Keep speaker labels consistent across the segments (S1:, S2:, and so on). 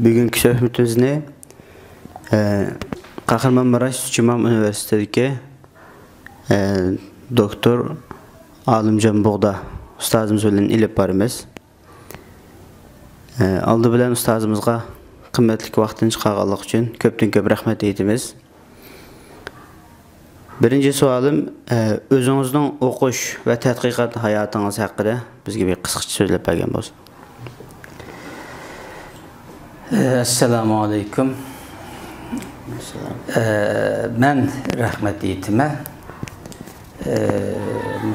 S1: Bugünkü söhbetimizni Kahramanmaraş Süçimam Üniversitedeki Doktor Alimcan Buğda ustazımız bilen ilip barımız. Aldı bilen ustazımızga kıymetli vaktini çıkarganlık için köp rahmet eytimiz. Birinci sualım, özünüzün okuş ve tədqiqat hayatınız hakkında bizge bir kısaca söylep bergen bolsun.
S2: Esselamu aleyküm. Ben rahmet eytime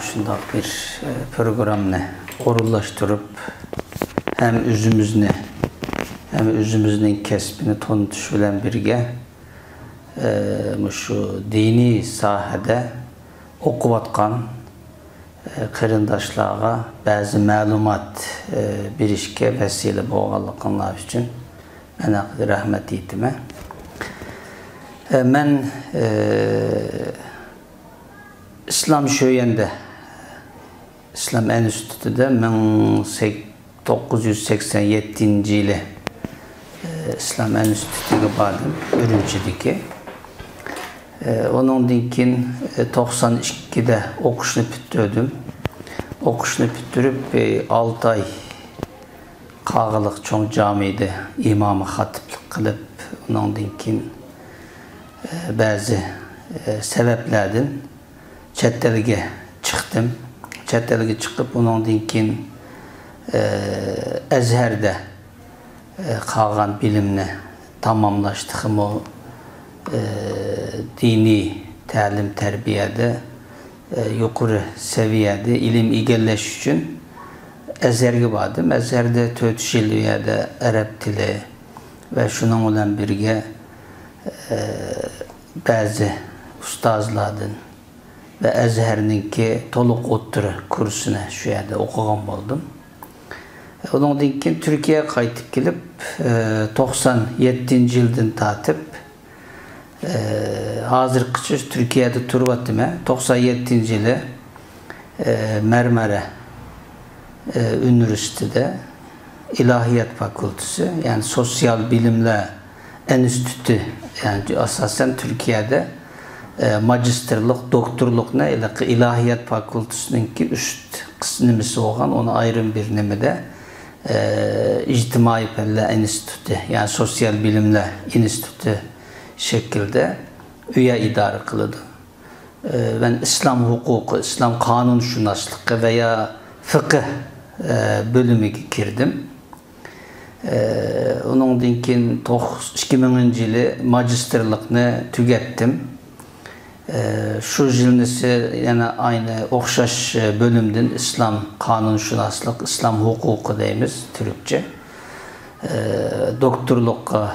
S2: şundak bir programını orullaştırıp hem özümüzün kesbini tonutuş bilen birge şu dini sahada okuvatkan kırındaşlığa bazı malumat birişke vesile boğalıqanlar için ben rahmet eytime. Ben İslam şöyende İslam Enstitüsü'de 1987 yılı İslam Enstitüsü'ne bardım Ürümçideki. Onun dinkin 92'de okuşunu bitirdim. Okuşunu bitirip 6 ay Kağılık çoğun camide imamı hatiplik kılıp onun dinkin bazı sebeplerden çettelge çıktım. Çettelge çıkıp onun dinkin Ezher'de kalan bilimle tamamlaştığım o dini talim terbiyede yukarı seviyede ilim igelleş için Ezher'e vardım. Ezher'de Tötşiliyede Arap dili ve şunun olan birge bazı ustazlardan ve Ezher'ninki toluk otturu kursuna şu yerde okugan oldum. Onun dinkin Türkiye'ye kaytıp gelip 97. yıldan tatip hazır kıçış Türkiye'de turbattım. 97. yılı Marmara Üniversitede İlahiyat Fakültesi yani Sosyal Bilimler Enstitüsü yani asasen Türkiye'de magisterlik, doktorluk ne ile İlahiyat Fakültesi'nin ki üst kısmısı olan ona ayrı bir nemede İctimai Pelle Enstitüsü yani Sosyal Bilimler Enstitüsü şekilde üye idare kıldı. Ben İslam hukuku, İslam kanun şunaslığı veya fıkıh bölümü girdim. Onun dinkin 2000 yılı magisterlikni tükettim. Şu yılnisi yani aynı okşaş bölümden İslam kanunşünaslık, İslam hukuku deyimiz Türkçe. Doktorlukka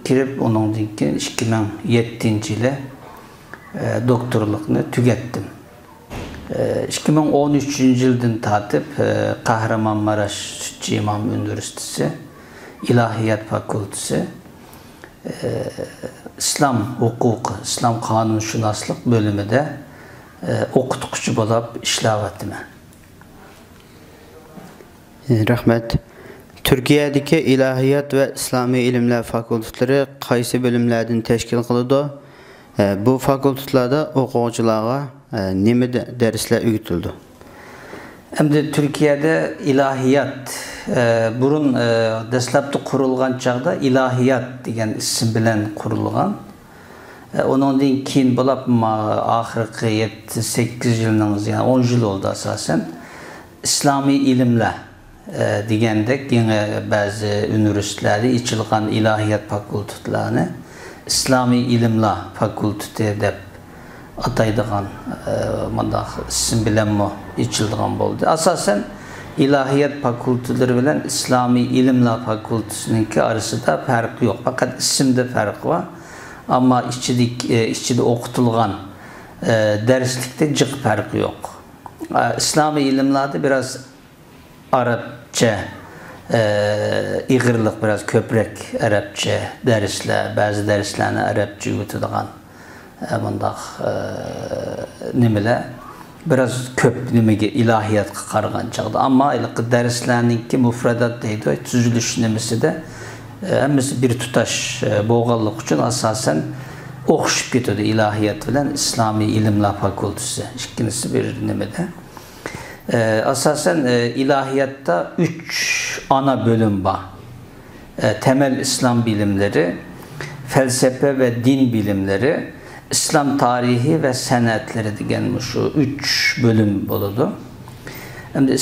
S2: girip onun dinkin 2007 yılı doktorlukni tükettim. 2013 yıldan tatip Kahramanmaraş Süçimam Üniversitesi İlahiyat Fakültesi İslam hukuku, İslam kanunşünaslık bölümünde okutukçu bulup işlevettim.
S1: Rahmet. Türkiye'deki İlahiyat ve İslami İlimler Fakülteleri qaysı bölümlerden teşkil kıldı? Bu fakültelerde okuyuculara neme dersler öğütüldü?
S2: Hem de Türkiye'de ilahiyat burun deslapta kurulgan çağda ilahiyat diyen isim bilen kurulgan. Onun din kin bulap ahirki 7-8 yılınız yani 10 yıl oldu asasen. İslami ilimler diyendek yine bazı üniversiteleri içilgan ilahiyat fakültelerini İslami ilimler fakültesi de ataydıgan isim bilen mi içildiğin oldu. Asasen İlahiyat fakülteleri bilen İslami İlimler Fakültesininki arasında fark yok. Fakat isimde fark var. Ama içinde okutulgan derslikte cık farkı yok. İslami ilimlerde biraz Arapça, İğirlik biraz köprek Arapça dersler, bazı derslerini Arapça yutulan bundak nimeler biraz köp nimege ilahiyat qarğan çağda. Amma derslerninki müfredat deydi, tüzülüş nimesi de hemmisi bir tutaş boğallık için asasen okuşup gidiyordu ilahiyat bilen İslami İlimler Fakültesi. İkincisi bir nimede. Asasen ilahiyatta 3 ana bölüm var. Temel İslam bilimleri, felsefe ve din bilimleri, İslam tarihi ve senetleri diyen şu 3 bölüm buludu. Hem de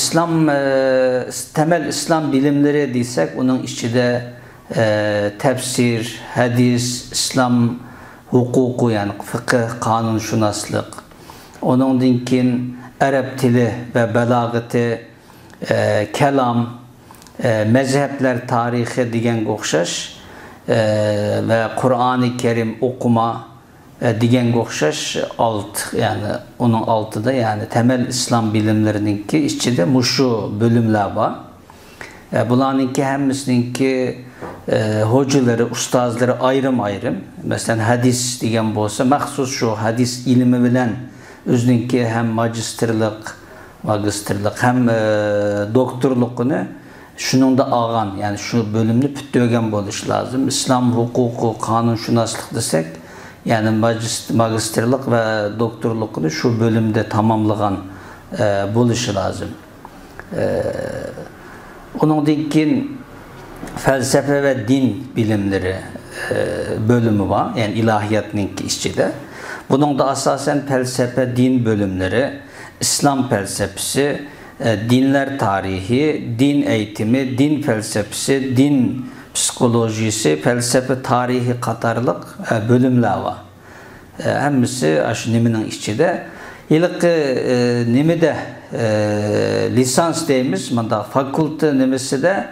S2: temel İslam bilimleri diysek onun içinde tefsir, hadis, İslam hukuku yani fıkıh, kanunşünaslık, onun dinkin Arap dili ve belagati, kelam, mezhepler tarihi diyen okşaş ve Kur'an-ı Kerim okuma diyen okşaş yani onun altıda yani temel İslam bilimlerininki içinde muşu bölümler var. Bunlarınki hemisininki hocaları, ustazları ayrım ayrım. Mesela hadis diyen olsa mahsus şu hadis ilmi bilen özünki hem magisterlik hem doktorluğunu şunun da ağan yani şu bölümünü püttögen buluş lazım. İslam hukuku, kanunşünaslık desek yani magisterlik ve doktorluğunu şu bölümde tamamlayan buluşu lazım. Onun dinkin felsefe ve din bilimleri bölümü var. Yani ilahiyatınki içinde. Bunun da asasen felsefe, din bölümleri, İslam felsefesi, dinler tarihi, din eğitimi, din felsefesi, din psikolojisi, felsefe tarihi katarlık bölümler var. Hemisi aşınımının içinde. İlk nimi de lisans deyimiz, fakülte nimisi de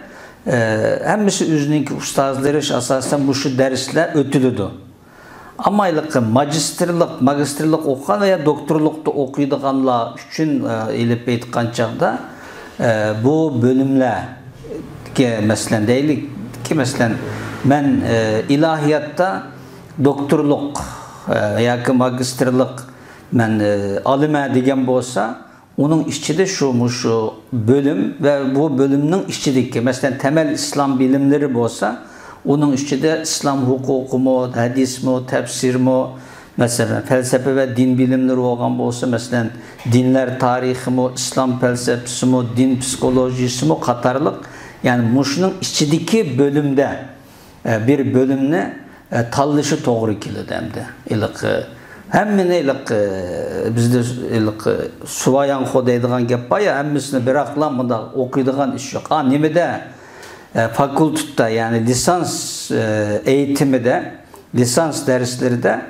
S2: hemisi üzününki ustazları asasen bu şu dersler ötülüdü. Ama ilk magisterlik okuyan veya doktorlukta okuyduğanlar için ilip etkan çağda bu bölümler ki mesela değil ki mesela ben ilahiyatta doktorluk veya ki magisterlik ben alıma diyen olsa onun içinde şu bölüm ve bu bölümün içindeki mesela temel İslam bilimleri olsa onun içinde İslam hukuku mu, hadis mu, tefsir mu, mesela felsefe ve din bilimleri olan olsa mesela dinler tarihi mu, İslam felsefesi mu, din psikolojisi mu katarlık yani muşunun içindeki bölümde bir bölümne tallışı doğru kilidemdi. Hemmine bizde suvayan kodaydıgan gap var ya hemmisini bırakılan bunda okuyduğun iş yok. Nimede fakültütte yani lisans eğitimi de lisans dersleri de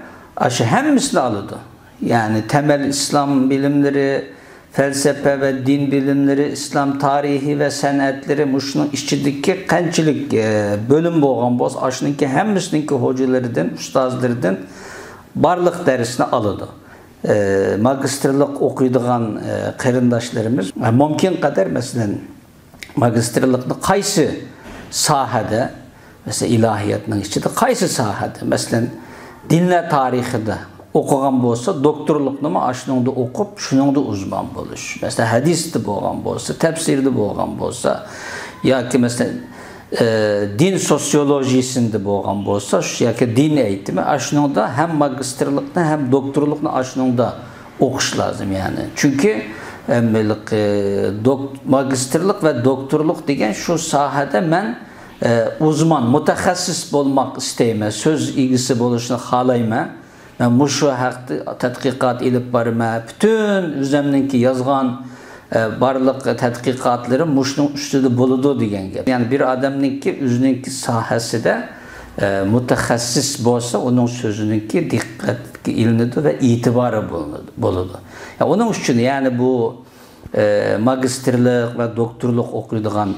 S2: hemmisini alıyordu. Yani temel İslam bilimleri, felsefe ve din bilimleri, İslam tarihi ve senetleri muşunun içindeki kençilik bölüm boğan boz aşınınki hemmisininki hocalarıdan, ustazlarıdan barlık dersini alıyordu. Magisterlik okuyduğun kırındaşlarımız mümkün kadar mesela magisterlikni qaysı sahada mesela ilahiyatның içinde qaysı sahada mesela dinler tarixida okugan bolsa doktorluqni mı aşınыңda okup şunыңda uzman buluş. Mesela hadisde bolgan bolsa, tefsirde bolgan bolsa yoki mesela din sosyolojisinde bolgan bolsa yoki din eğitimi aşınыңda hem magisterlikni hem doktorluqni aşınыңda okuş lazım yani. Çünkü magisterlik ve doktorluk degen şu sahada ben uzman, mutakassis olmak isteyme, söz ilgisi buluşunu halayma. Ben bu şu hakkı tədqiqat edip barıma, bütün üzemninki yazgan barlık tədqiqatları muşunun üstüde buludu degen gap. Yani bir adamninki üzününki sahası da mutakassis bolsa onun sözününki dikkat ilinidi ve itibarı buludu. Ya onun için yani bu magisterlik ve doktorluk okuyduğun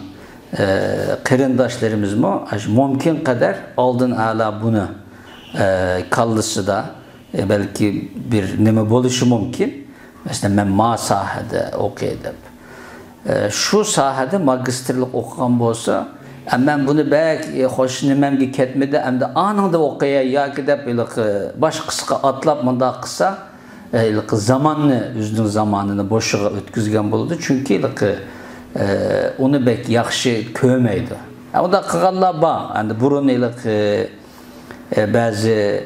S2: kırındaşlarımız mı mümkün kadar aldın ala bunu kallısı da belki bir neme buluşu mümkün. Mesela ben ma sahada okuyordum. Şu sahada magisterlik okuyan olsa ben bunu belki hoşnumemge ketmedi hem de anında okuyaya ya gidip baş kısa atlap mında kısa zamanını, üzünün zamanını boşluğa ötküzgen buldu. Çünkü onu belki yaxşı köymeydi. O da qılğanlar var. Yani burun iliq bəzi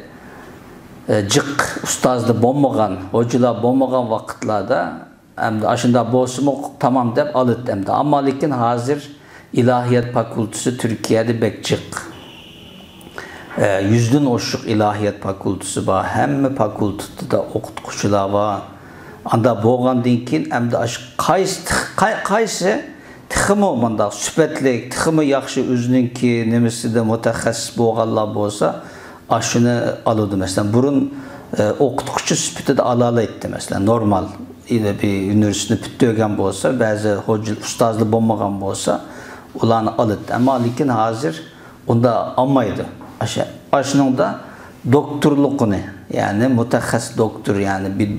S2: cıq ustazlı bolmagan, hocalar bolmagan vaqtlarda hem de aşında bolsumu tamam dep alıt hem de. Ama lekin hazır ilahiyat fakültesi Türkiye'de bek cıq. Yüzden oşuq ilahiyat fakültesi var. Hem fakültede de okutkuçular var. Anda bolgandan keyin hem de qaysı tıxımı manda sübetlik, tıxımı yaxşı özününki nemesi de mütəxəssis bolganlar bolsa, aşını alıdı mesela. Burun okutkuçu sübeti de alalaydı mesela. Normal bir üniversitede büttögen bolsa, bazı hoca ustazlı bolmagan bolsa, ulanı alıdı. Ama lekin hazır onda almaydı. Aşının da doktorluğunu, yani mütəxəssis doktor, yani bir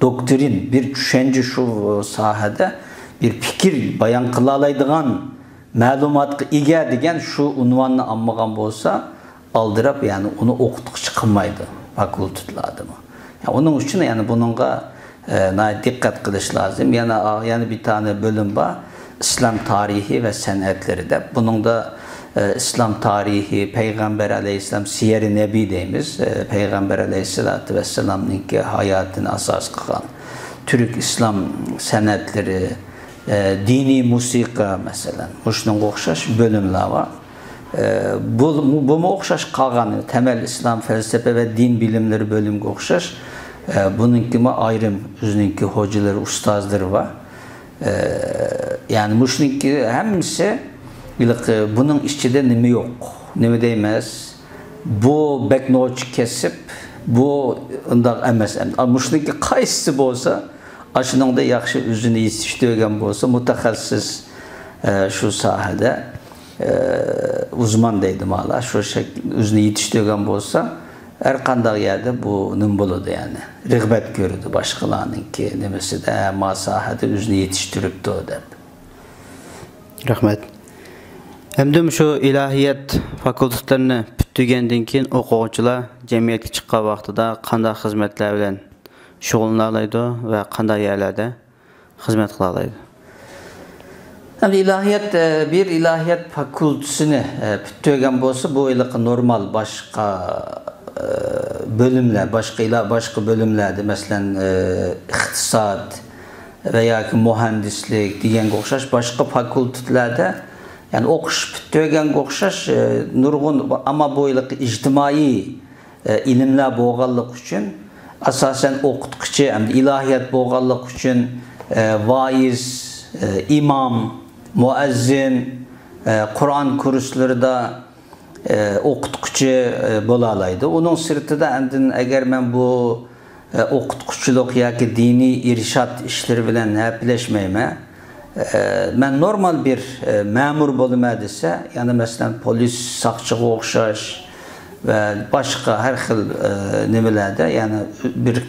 S2: doktrin, bir düşünce şu sahada bir fikir bayan kılalaydıgan malumatı ege degen şu unvanını almagan bolsa aldırıp yani onu okutuk çıkılmaydı fakültetlerde mi? Yani onun için yani bununla dikkat kılış lazım. Yani bir tane bölüm var, İslam tarihi ve sanatları da. Bunun da İslam tarihi, Peygamber Aleyhisselam, Siyer-i Nebi deyimiz, Peygamber Aleyhisselatü Vesselam'ın hayatını asas kılan Türk İslam sanatları, dini musika mesela, şunun oxşaş bölümler var. Bu mu oxşaş qalğanı, temel İslam felsefe ve din bilimleri bölümü oxşaş. Bununki mi ayrım, özününki hocaları, ustazları var. Yani şununki hemisi bunun içinde nemi yok, nemi değmez. Bu beknoç kesip, bu ındak emes. Şununki qaysı bolsa, aşının da yaxşı özünü yetiştirgen bolsa, mütəxəssis şu sahada uzman deydim hala, şu şekilde özünü yetiştirgen bolsa, her qandaq yerde bu nüm buludu yani. Rıgbet görüdü başkalarınınki, nemesi de ma sahada özünü yetiştiripdi o dep.
S1: Rahmet. Hem şu ilahiyat fakültetlerini bütügenden keyin okuwçular cemiyetke çıqqan vaqtida qanday xizmatlar bilan şug'ullanalaydı ve qanday yerlerde hizmet kılalaydı?
S2: Yani bir ilahiyat fakültesini bütügen bolsa bu normal başka bölümler, başka bölümlerde mesela iktisat veya ki mühendislik diyen oxşaş başka fakültelerde yani okuş bütügen oxşaş nurgun ama bu ictimai ilimler boğallık için asasen okutkuçu, ilahiyat boğallık için vaiz, imam, müezzin, Kur'an kursları da okutkuçu bolalaydı. Onun sırtı da eğer ben bu okutkuçuluk ya ki dini irşat işleri bilen hepleşmeyime ben normal bir memur bolum edilse yani mesela polis, sakçı oxşaş ve başka her xil nimelerde yani bir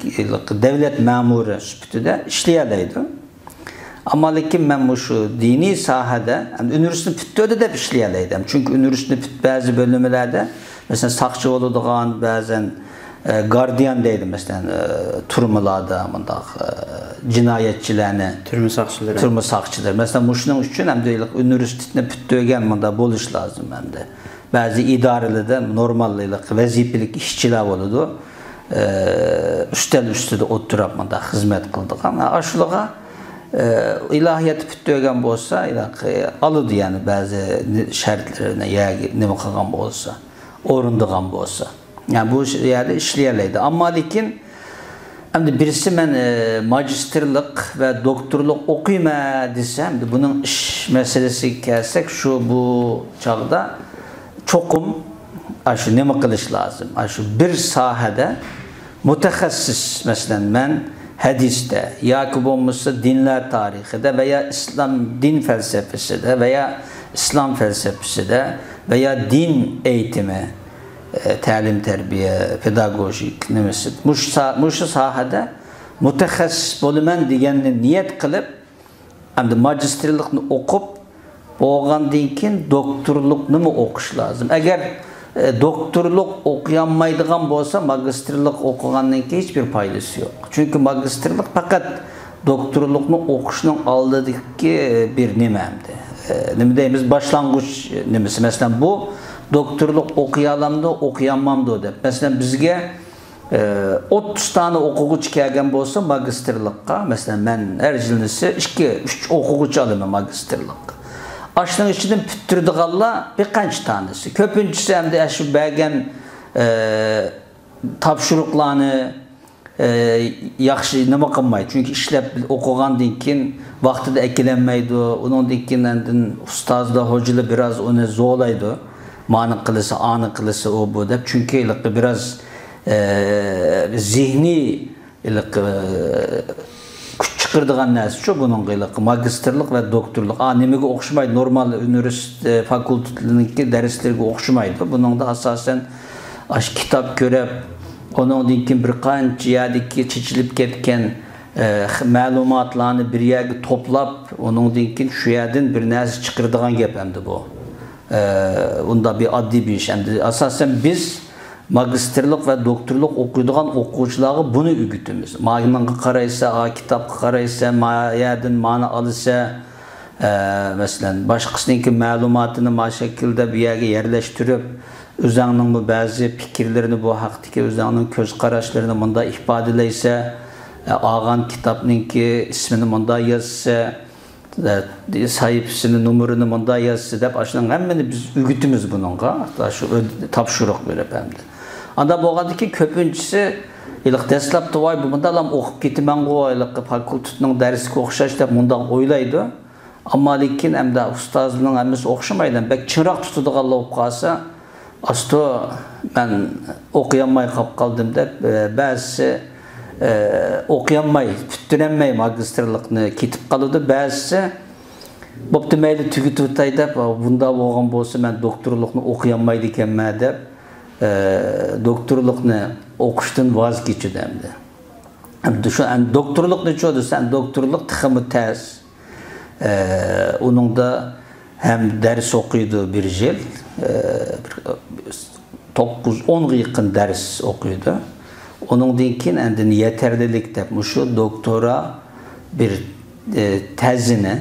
S2: devlet memuru sübütüde işleyeleydi. Ama lekin ben şu dini sahada yani üniversite büttöde de işleyeleydim. Çünkü üniversite bazı bölümlerde mesela sakçı oluduğun bazen gardiyan deydi mesela turmalarda cinayetçilerini türmü sakçıları. Mesela şunun için hem de üniversitede büttögen manda buluş lazım hem de. Bazı idareli de normallik, vazifelik işçiler oldu. Üstüde oturup manda hizmet kıldık ama aşılığa ilahiyat büttögen bolsa alıdı yani bazı şartlarına ya ne bakılan bolsa, orunduğun bolsa. Yani bu yerde işleyeleydi. Ama lekin hem birisi ben magisterlik ve doktorluk okuyma desem de bunun iş meselesi kelsek şu bu çağda çokum aşı ne kılış lazım? Aşı bir sahada mütəxəssis mesela ben hadiste, Yakub olmuşsa dinler tarihinde veya İslam din felsefesi de veya İslam felsefesi de veya din eğitimi, talim terbiye, pedagojik nemesi. Muşu sahada mütəxəssis bolumen diyenini niyet kılıp hem de magisterlikni okup boğandan keyin doktorlukni mi okuş lazım? Eğer doktorluk okuyanmaydıgan bolsa magisterlik okugandan keyin hiçbir faydası yok. Çünkü magisterlik fakat doktorlukni okuşunun aldığı bir nimemdi. nima deymiz, başlangıç nimasi. Mesela bu doktorluk okuyalamdı, okuyanmamdı deb. Mesela bizga 30 tane o'quvchi kelgan bo'lsa magistrlikqa, mesela men her yilisi 2-3 o'quvchi olaman magistrlikqa. Aşının içinden püttürdiğalla bir kaç tanesi. Köpüncüsü hem de şu belgen tapşırıklarını yaxşı nima qilmaydi. Çünkü işlep o'qigandan keyin vaqtida ekilenmeydi. Onun dinkinden ustozda hocalı biraz onu zo'laydi. Ma'ni qilsa, ani qilsa o bu deb. Çünkü biraz zihni kuch chiqirdigan narsa shu buning magistrlik va doktorlik. Nimaga o'xshamaydi? Normal universitet fakultetlarniki darslarga o'xshamaydi. Buningda asosan kitap ko'rib, onundan keyin bir qancha yerdagi chechilib ketgan ma'lumotlarni bir yerga to'plab, onundan keyin shu yerdan bir narsa chiqirdigan gap endi bu. Unda bir oddiy bir ish. Endi asosan biz magistrlik ve doktorluk okuyduğun okuvchilarga bunu ügütümüz. Ma'lumotga qaraysa, kitapga qaraysa, yerdan ma'ni olsa, mesela boshqasininki ma'lumotini mana şekilde bir yerga yerleştirib, o'zining bu ba'zi fikrlarini bu haqdagi o'zining ko'z qarashlarini bunda ifodalaysa, olgan kitobninki ismini bunda yozsa, sahifasini, numarini bunda yozsa deb, shuning hammani biz ügütümüz bununla. Hatta şu tapşırıq verib hamda. Anda bo'lgandiki ko'pinchisi dastlabda voy bu bundalam o'qib ketaman qo'yliq fakultetning darsiga o'xshash deb bundan o'ylaydi. Ammo lekin hamda ustozning hammasi o'xshamaydi. Bak chiroq tutadiganlar bo'lib qolsa, asto men o'qiyanmay qolib qoldim deb ba'zisi o'qiyanmay, tuttiranmay magistrlikni ketib qoladi. Ba'zisi bo'pti mayli tugitib o'tay deb, bunda bo'lgan bo'lsa men doktorlikni o'qiyanmaydi ekanman deb doktorlukni o'qishdan voz kechdi endi. Endi shu doktorlukni cho'dsan, doktorluk tiximi tez. Uningda hem ders o'qiydi bir yil, 9-10 yaqin ders o'qiydi. Uningdan keyin endi yeterlilik deb shu doktora bir tezini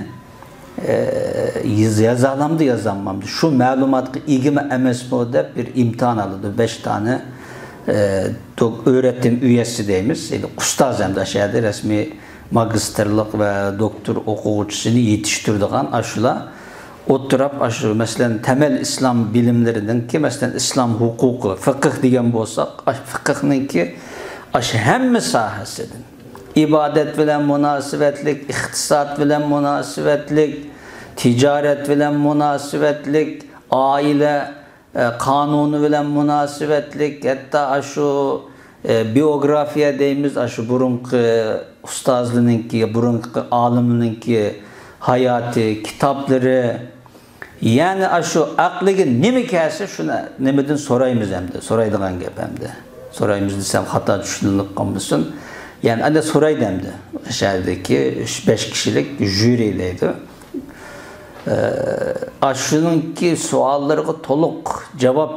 S2: yazalamdı yazanmamdı. Şu ma'lumotga egimi emasmi deb bir imtihon oladi. 5 tane öğretim üyesi deymiz. Ustoz ham aşağıda resmi magistrlik ve doktor o'quvchisini yetishtirdigan shular o'tirib shu masalan temel İslam bilimlerinden ki masalan İslam huquqi, fiqh degan bo'lsak, fiqhninki hamma sohasidan ibadet bilen münasebetlik, iktisat bilen münasebetlik, ticaret bilen münasebetlik, aile kanunu bilen münasebetlik, hatta şu biyografiya deymiz, şu burunki ustozlarninki, burunki alimlarninki hayatı, kitapları, yani şu aklıga nima kelsa shuni nimadan so'raymiz hamda, so'raydigan gap hamda. So'raymiz desam xato tushunilib qolmasin. Yani anda so'raydi hamda. Shahardagi 3-5 kishilik jürideydi. Shuningki savollarga to'liq javob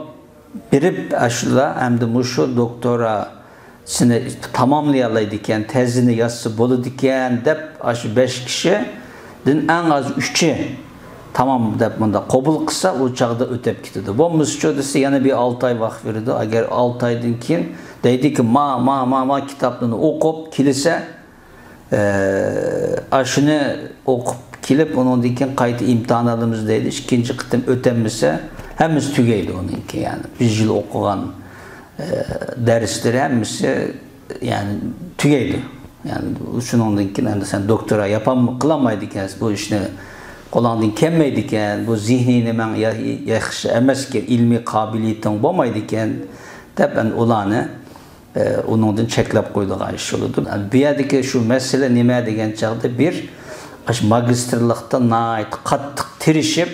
S2: berib, shular hamda mushu doktorasini tamamlay oladi ekan, tezini yozsa bo'ladi ekan deb, shu 5 kishidan eng az 3'i tamam deb bunda qabul qilsa, o chaqda o'tib ketadi. Bo'lmasa desa yana bir 6 ay vaqt beradi. Agar 6 aydan keyin deydiki ma kitaplarını o'qib kelsa, shuni o'qib kelib, ondan keyin qayta imtihon olamiz deydi. Ikkinchi qitim o'tolmasa, hammasi tugaydi onunki, yani 1 yil o'qigan darslar hammasi yani tugaydi. Yani shundan keyin endi sen doktora yapanmı, qilolmaydi ekansiz bu ishni. Qo'lingdan kelmaydi ekan, bu zihnini men yaxshi emas ekan, ilmiy qobiliyating bo'lmaydi ekan deb ularni onundan cheklab qo'ydigan ish bo'ladi. Bu yerdagi shu masala nima degan chaqda bir magistrlikda qattiq tirishib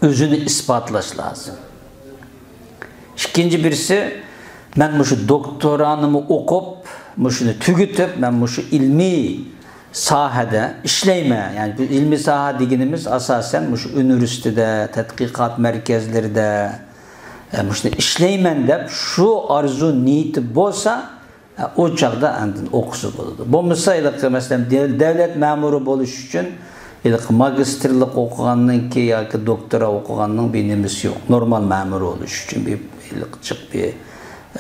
S2: o'zini isbotlash lozim. Ikkinchi birisi, men shu doktoranimni o'qib, shuni tugitib, men shu ilmiy sahada ishlayman. Yani bu ilmi saha deganimiz asosan shu universitetda, tadqiqot markazlarida shuni ishlayman deb shu arzu niyati bo'lsa, o chaqda andin o'qisa bo'ladi. Bo'lmasa, masalan, davlat ma'muri bo'lish uchun magistrlik okugandan ki yoki doktora okuganning bir nimesi yok. Normal memur oluş için bir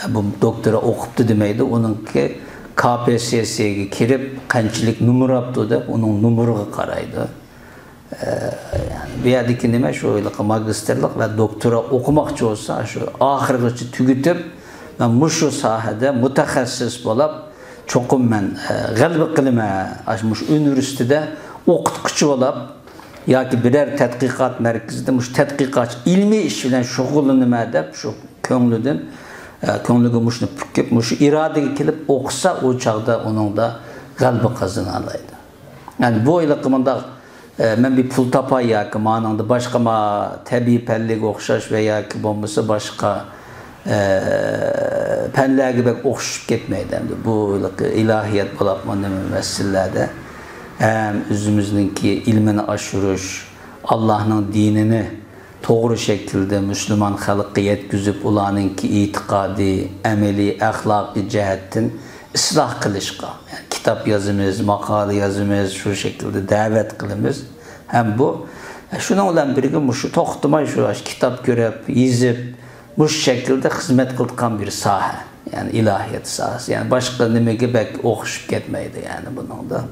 S2: bu doktora okuptu demeydi. Onunki KPSS'ye kirip qanchalik numur yaptı deb onun numuruna qaraydı. Yani bir yerdeki nime şu magistrlik ve doktora okumakçı olsa şu ahirgacha tugitib ben muşu sahada mutaxassis bo'lib çoqum men g'alaba qilaman mush üniversitede o'qituvchi bo'lib yoki birer tadqiqot markazida mush tadqiqot ilmiy ish bilan shug'ullanaman deb shu ko'ngliga mushni pukib mush irodaga kelib o'qisa o chog'da uningda g'alaba qozona oladi. Yani bu o'yliqimda men bir pul tapay yoki mananda boshqa tabiiy fanlarga o'xshash va yoki bo'lmasa boshqa fanlarga bek o'xshab ketmaydi. Bu ilahiyat bo'lib mana masalalarda hem özümüzdeki ilmini aşırış, Allah'ın dinini doğru şekilde Müslüman halkı yetkizip ulanınki itikadi, ameli, ahlaki cihetten ıslah kılışka. Yani kitap yazımız, makale yazımız, şu şekilde davet kılımız. Hem bu, şuna olan birlikte şu toxtumay şu kitap görüp, yazıp, bu şekilde hizmet kıldıkan bir saha. Yani ilahiyat sahası. Yani başka nemege bek okuşup ketmeydi yani bunun da.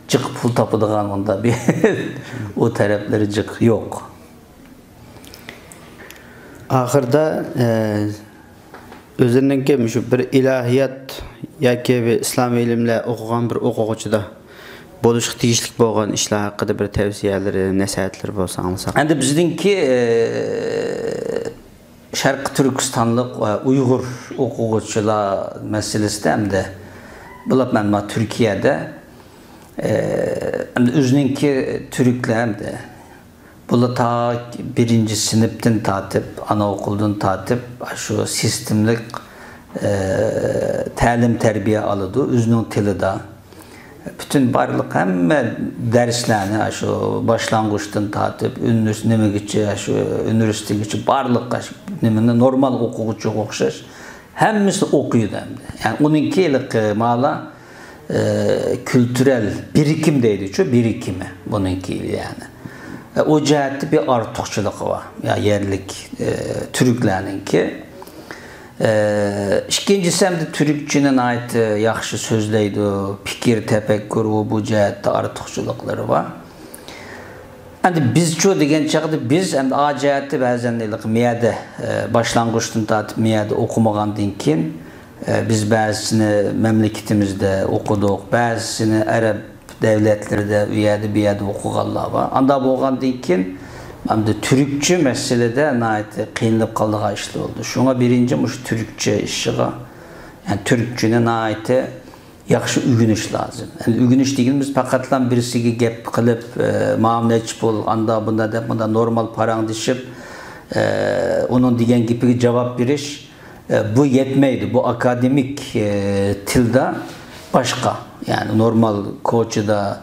S2: Çık pul tapıdığan onda bir o tarafları çık yok.
S1: Ahırda özünden gelmiş bir ilahiyat yoki bir İslam ilimle okugan bir o'quvchida bo'lishga tegishli bo'lgan ishlar haqida bir tavsiyalari, nasihatlar bo'lsa anglasak.
S2: Endi bizdinki Sharq Turkistonlik va Uyg'ur o'quvchilar masalasida hamda bular men Turkiyada özünki Türkler de bunu ta birinci sınıftan tatip, anaokuldan tatip şu sistemlik talim terbiye alıdı. Özünün tili de bütün barlık hemen derslerini şu başlangıçtan tatip, üniversite geçi barlık normal okuyucu okşaş hemisi okuydu. Yani onunki mala kültürel birikimdeydi şu birikimi bununki yani. O cihette bir artıkçılık var. Ya yerlik Türklerinki. İkincisi hem de Türkçünün ait yaxşı sözleydi. Fikir, tefekkür bu cihette artıkçılıkları var. Yani biz çoğu degen çağda biz hem de A cihette bazen miyade başlangıçtan tatip miyade okumağandın ki biz bazısını memleketimizde okuduk, bazısını Arap devletlerde bir yerde okuganlar var. Anda boğandın ki Türkçe meselede kıyınlıp kaldığı işli oldu. Şuna birinci Türkçe işi yani Türkçenin yaxşı ügünüş lazım. Yani ügünüş dediğimiz fakatlan birisi gep kılıp muameleçi bol, anda bunda normal paran dişip onun diyen gibi cevap veriş bu yetmeydi. Bu akademik tilde başka. Yani normal koçuda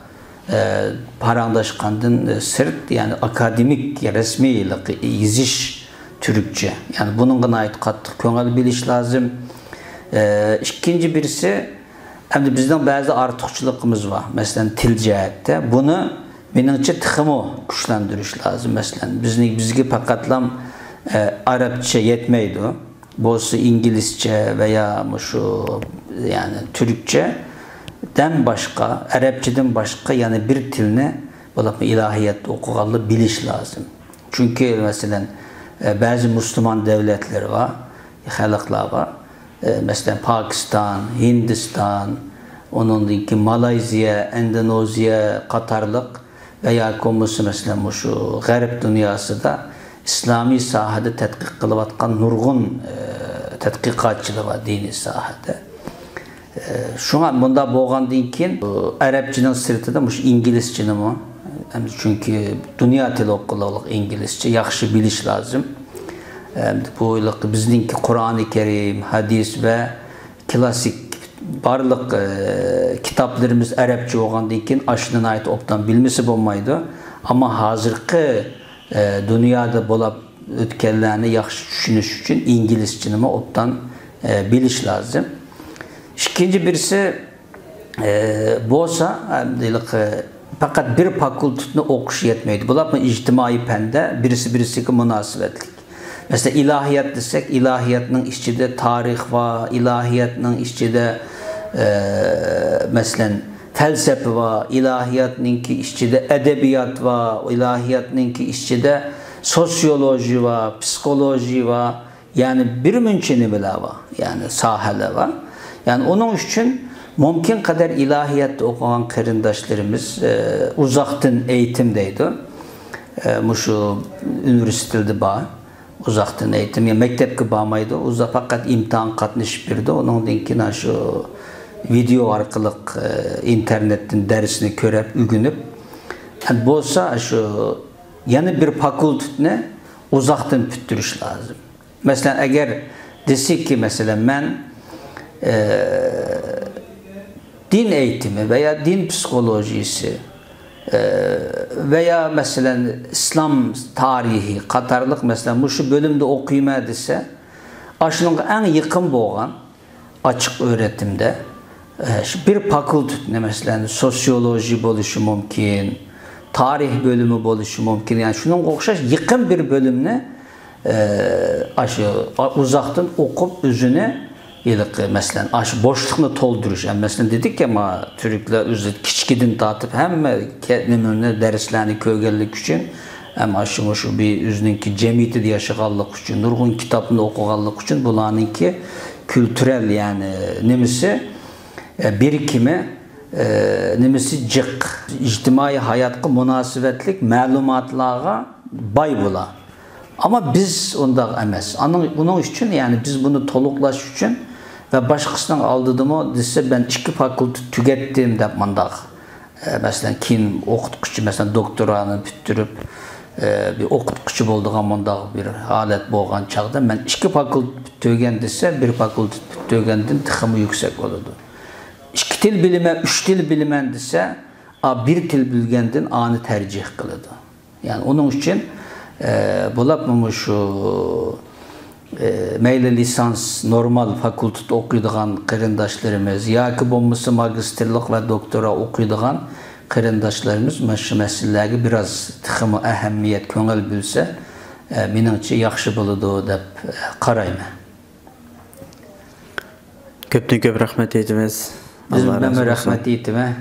S2: parandaşkandın sırt yani akademik resmi iziş Türkçe. Yani bunun ait kattık köngel biliş lazım. İkinci birisi hem de bizden bazı artıkçılıkımız var. Mesela til cihette. Bunu menimce tıxımı güçlendiriş lazım. Mesela bizge fakatlam Arapça yetmeydi. Bozu İngilizce veya şu yani Türkçe den başka, Arapçadan başka yani bir tilini ilahiyat okugalı biliş lazım. Çünkü mesela bazı Müslüman devletleri var, halklar var. Mesela Pakistan, Hindistan, onundaki Malezya, Endonezya, Katarlık veya komusu mesela şu garip dünyası da İslami sahada tetkik kılıvatkan nurgun tetkikatçılığı var dini sahada. Şu an bunda boğandın ki Arapçının sırtında İngilizcenin mi? Çünkü dünya dili okulu İngilizce yaxşı biliş lazım. Bu bizninki Kur'an-ı Kerim, hadis ve klasik barlık kitaplarımız Arapça olğandan keyin aşının ait optan bilmesi olmaydı. Ama hazırki dünyada bo'lib o'tganlarni yaxshi tushunish uchun İngilizceni optan biliş lazım. İkinci birisi bo'lsa fakat bir fakültetini okuş yetmeydi. Bular mı ictimai pende birisi münasebetlik. Mesela ilahiyat desek, ilahiyatının içinde tarih var, ilahiyatının içinde mesela felsefe var, ilahiyatınki içinde edebiyat var, ilahiyatınki içinde sosyoloji var, psikoloji var. Yani bir mümkini bile var. Yani sahalar var. Yani onun için mümkün kadar ilahiyat okuyan kırındaşlarımız uzaktan eğitimdeydi. Şu üniversitede bağ. Uzaktan eğitim. Yani mektepke bağmaydı. Uzak fakat imtihan katmış birdi. Onun dinkine şu video arkalık internetten dersini körep, ügünüp. Yani bolsa şu yani bir fakültetini uzaktan püttürüş lazım. Mesela eğer desek ki mesela ben din eğitimi veya din psikolojisi veya mesela İslam tarihi Katarlık mesela şu bölümde okuyma dese aşının en yakın boğan açık öğretimde bir fakültetine mesela sosyoloji buluşu mümkün, tarih bölümü buluşu mümkün. Yani şunun okşaş yakın bir bölümüne uzaktan okup özünü mesela boşluğunu dolduruş. Yani mesela dedik ya ama Türkler özü kiçkidin dağıtıp hem kendimine derslerini kögellik için hem şu bir özününki cemiyeti de yaşagallık için, nurgun kitabını okugallık için bulanınki kültürel yani nemisi birikimi nemisi cık ictimai hayatka münasebetlik malumatlara bay bula. Ama biz onda emes. Bunun için yani biz bunu toluklaş için ve başkasından aldığımı dese ben iki fakülte tükettiğimde mandak. Mesela kim okutkucu mesela doktoranı bitirip bir okutkucu olduğu mandak bir halet boğan çağda ben iki fakülte tügen dese bir fakülte tügendin tıkımı yüksek olurdu. İki dil bilime, üç dil bilimen dese bir dil bilgendin anı tercih kılırdı. Yani onun için bulapmamış şu meyle lisans normal fakültet okuyduğun kırındaşlarımız ya ki bombası magisterlik ve doktora okuyduğun kırındaşlarımız şu meseleleri biraz tıkımı ehemmiyet köngel bilse menimce yaxşı buludu dep qarayman.
S1: Köpten köp rahmet etimiz.
S2: Biz rahmet etime.